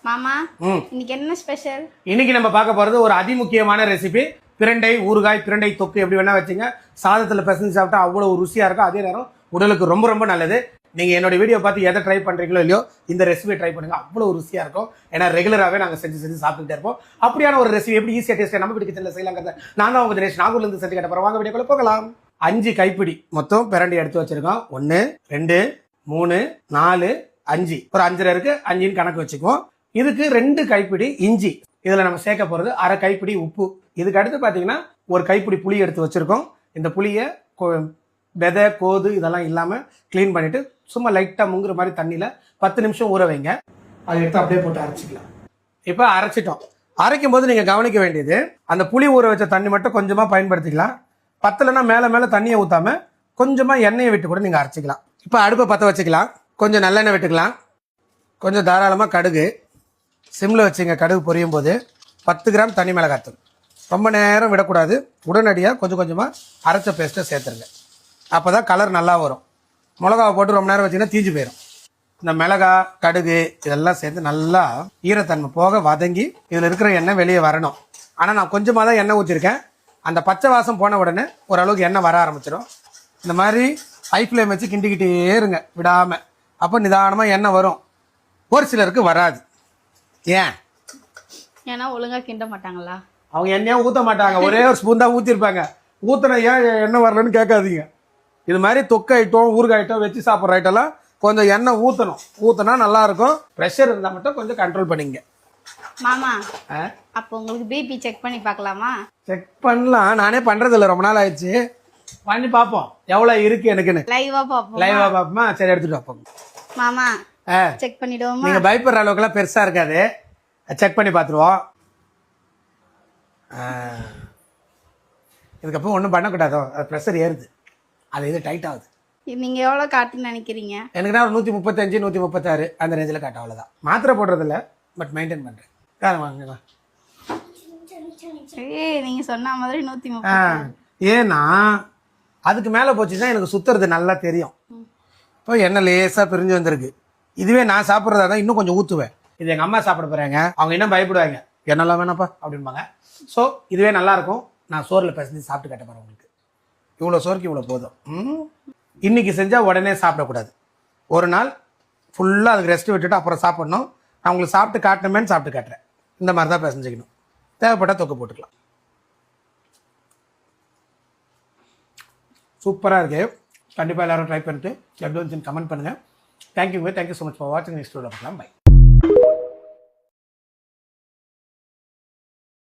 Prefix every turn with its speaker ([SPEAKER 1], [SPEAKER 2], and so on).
[SPEAKER 1] மாமா இன்னைக்கு என்ன ஸ்பெஷல்?
[SPEAKER 2] இன்னைக்கு நம்ம பார்க்க போறது ஒரு அதிமுக்கியமான ரெசிபி. பிரண்டை ஊறுகாய், பிரண்டை தொக்கு எப்படி வேணா வச்சுங்க. சாதத்துல பிசைஞ்சு சாப்பிட்டா அவ்வளவு ருசியா இருக்கும். அதே நேரம் உடலுக்கு ரொம்ப ரொம்ப நல்லது. நீங்க என்னோட வீடியோ பார்த்து எதை ட்ரை பண்றீங்களோ இல்லையோ இந்த ரெசிபி ட்ரை பண்ணுங்க. அவ்வளவு ருசியா இருக்கும். ஏன்னா ரெகுலராகவே நாங்க செஞ்சு சாப்பிட்டுட்டே இருப்போம். அப்படியான ஒரு ரெசிபி எப்படி ஈஸியா டேஸ்டா நம்ம வீட்டு கிச்சன்ல செய்யலாங்கிறத நான் தான் உங்க தினேஷ் நாகூர்ல இருந்து செஞ்சு கேட்ட வாங்க வீடியோக்குள்ள போகலாம். 5 கைப்பிடி மொத்தம் பிரண்டை எடுத்து வச்சிருக்கோம். 1 2 3 4 5 ஒரு 5 இருக்கு. 5 கணக்கு வச்சுக்குவோம். இதுக்கு 2 கைப்பிடி இஞ்சி. இதுல நம்ம சேர்க்க போறது அரை கைப்பிடி உப்பு. இதுக்கு அடுத்து பாத்தீங்கன்னா ஒரு கைப்பிடி புளி எடுத்து வச்சிருக்கோம். இந்த புளியை விதை கோது இதெல்லாம் இல்லாம கிளீன் பண்ணிட்டு சும்மா லைட்டா முங்குற மாதிரி தண்ணியில 10 நிமிஷம் ஊற வைங்க. அதை எடுத்து அப்படியே போட்டு அரைச்சிக்கலாம். இப்ப அரைச்சிட்டோம். அரைக்கும் போது நீங்க கவனிக்க வேண்டியது, அந்த புளி ஊற வச்ச தண்ணி மட்டும் கொஞ்சமா பயன்படுத்திக்கலாம். பத்தலைன்னா மேல தண்ணியை ஊத்தாம கொஞ்சமா எண்ணெயை விட்டு கூட நீங்க அரைச்சிக்கலாம். இப்ப அடுப்பை பத்த வச்சுக்கலாம். கொஞ்சம் நல்லெண்ணெய் விட்டுக்கலாம். கொஞ்சம் தாராளமா கடுகு சிம்ல வச்சுங்க. கடுகு பொரியும் போது 10 கிராம் தனி மிளகாத்தூள். ரொம்ப நேரம் விடக்கூடாது. உடனடியாக கொஞ்சம் கொஞ்சமாக அரைச்ச பேஸ்ட்டை சேர்த்துருங்க. அப்போ தான் கலர் நல்லா வரும். மிளகாவை போட்டு ரொம்ப நேரம் வச்சிங்கன்னா தீஞ்சு போயிடும். இந்த மிளகா கடுகு இதெல்லாம் சேர்த்து நல்லா ஈரத்தன்மை போக வதங்கி இதில் இருக்கிற எண்ணெய் வெளியே வரணும். ஆனால் நான் கொஞ்சமாக தான் எண்ணெய் ஊற்றிருக்கேன். அந்த பச்சை வாசம் போன உடனே ஓரளவுக்கு எண்ணெய் வர ஆரம்பிச்சிடும். இந்த மாதிரி ஹை ஃப்ளேம் வச்சு கிண்டிக்கிட்டே இருங்க விடாமல். அப்போ நிதானமாக எண்ணெய் வரும். ஒரு சிலருக்கு வராது. ஏன்?
[SPEAKER 1] ஏன்னா ஒழுங்கா கிண்ட மாட்டாங்களா?
[SPEAKER 2] அவங்க எண்ணெயா ஊற்ற மாட்டாங்க. ஒரே ஒரு ஸ்பூன் தான் ஊற்றிருப்பாங்க. ஊற்றின ஏன் எண்ணெய் வரலன்னு கேட்காதீங்க. இது மாதிரி தொக்கு ஐட்டம் ஊறுகாய் ஐட்டம் வச்சு சாப்பிட்ற ஐட்டம்லாம் கொஞ்சம் எண்ணெய் ஊற்றணும். ஊற்றினா நல்லா இருக்கும். ப்ரெஷர் இருந்தால் மட்டும் கொஞ்சம் கண்ட்ரோல் பண்ணிங்க.
[SPEAKER 1] மாமா அப்போ உங்களுக்கு பிபி செக் பண்ணி பார்க்கலாமா?
[SPEAKER 2] செக் பண்ணலாம். நானே பண்றது இல்லை, ரொம்ப நாள் ஆயிடுச்சு. பண்ணி பார்ப்போம் எவ்வளவு இருக்கு எனக்குன்னு.
[SPEAKER 1] லைவா பார்ப்போம்.
[SPEAKER 2] லைவா பார்ப்போமா? சரி, எடுத்துட்டு பார்ப்போம்.
[SPEAKER 1] மாமா செக் பண்ணிடுவோமா?
[SPEAKER 2] நீங்க பயப்படுற அளவுக்குலாம் பெருசா இருக்காது. செக் பண்ணி பார்த்துருவோம். இதுக்கப்புறம் ஒன்றும் பண்ணக்கூடாதோ, அது ப்ரெஷர் ஏறுது. அது இது டைட் ஆகுது.
[SPEAKER 1] நீங்க எவ்வளவு காட்டுன்னு நினைக்கிறீங்க?
[SPEAKER 2] எனக்கு நான் ஒரு 135 136 அந்த ரேஞ்சில் காட்டும். அவ்வளோதான். மாத்திரை போடுறது இல்லை, பட் மெயின்டைன் பண்றேன். வாங்க.
[SPEAKER 1] நீங்க சொன்ன மாதிரி 130.
[SPEAKER 2] ஏன்னா அதுக்கு மேலே போச்சுன்னா எனக்கு சுத்துறது நல்லா தெரியும். இப்போ எண்ணெய் லேசாக பிரிஞ்சு வந்திருக்கு. இதுவே நான் சாப்பிட்றதா தான் இன்னும் கொஞ்சம் ஊற்றுவேன். இது எங்கள் அம்மா சாப்பிட போகிறாங்க. அவங்க இன்னும் பயப்படுவாங்க, எண்ணெல்லாம் வேணாப்பா அப்படின்பாங்க. ஸோ இதுவே நல்லாயிருக்கும். நான் சோறில் பிசைஞ்சு சாப்பிட்டு கட்ட போகிறேன். உங்களுக்கு இவ்வளோ சோறுக்கு இவ்வளோ போதும். இன்னைக்கு செஞ்சால் உடனே சாப்பிடக்கூடாது. ஒரு நாள் ஃபுல்லாக அதுக்கு ரெஸ்ட் விட்டுட்டு அப்புறம் சாப்பிட்ணும். நான் உங்களுக்கு சாப்பிட்டு காட்டணுமேன்னு சாப்பிட்டு காட்டுறேன். இந்த மாதிரி தான் பிசைஞ்சிக்கணும். தேவைப்பட்டால் தொக்கு போட்டுக்கலாம். சூப்பராக இருக்கு. கண்டிப்பாக எல்லாரும் ட்ரை பண்ணிட்டு எப்படி வந்துச்சுன்னு கமெண்ட் பண்ணுங்கள். தேங்க்யூ ஸோ மச் ஃபார் வாட்சிங். நெக்ஸ்ட் வீடியோவில் பார்க்கலாம். பை.